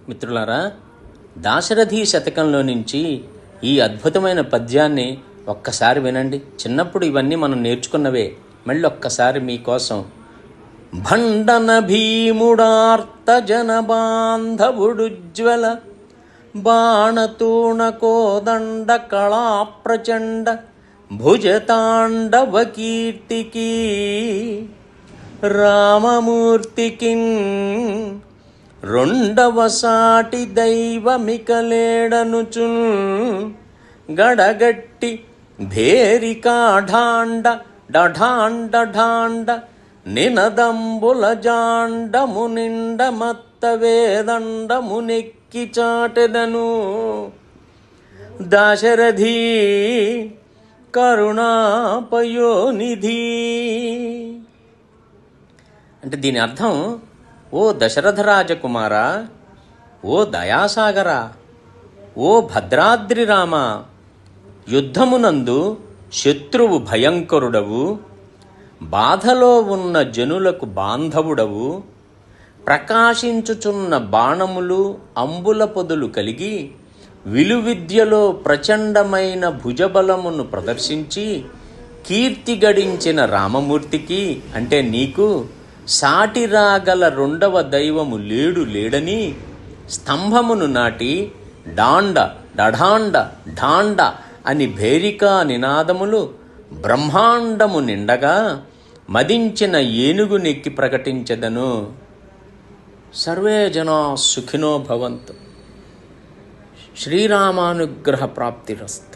మిత్రులారా, దాశరథి శతకంలో నుంచి ఈ అద్భుతమైన పద్యాన్ని ఒక్కసారి వినండి. చిన్నప్పుడు ఇవన్నీ మనం నేర్చుకున్నవే, మళ్ళీ ఒక్కసారి మీకోసం. భండన భీముడార్త జనబాంధవుడుజ్వల బాణతూణ కోదండ కళా ప్రచండ భుజతాండవ కీర్తికి రామమూర్తికిన్ రెండవ సాటి దైవమికలేడనుచున్ గడగట్టి భేరికాఢాండ డఢాండ నినదంబుల జాండము నిండమత్త వేదండమునెక్కి చాటెదను దాశరథి కరుణాపయోనిధి. అంటే దీని అర్థం, ఓ దశరథ రాజకుమారా, ఓ దయాసాగరా, ఓ భద్రాద్రి రామ, యుద్ధమునందు శత్రువు భయంకరుడవు, బాధలో ఉన్న జనులకు బాంధవుడవు, ప్రకాశించుచున్న బాణములు అంబుల పొదులు కలిగి విలువిద్యలో ప్రచండమైన భుజబలమును ప్రదర్శించి కీర్తి గడించిన రామమూర్తికి, అంటే నీకు సాటి రాగల రెండవ దైవము లేడని స్తంభమును నాటి డాండ డఢాండ ఢాండ అని భేరికా నినాదములు బ్రహ్మాండము నిండగా మదించిన ఏనుగు నెక్కి ప్రకటించెదను. సర్వే జనా సుఖినో భవంతు. శ్రీరామానుగ్రహ ప్రాప్తిరస్తు.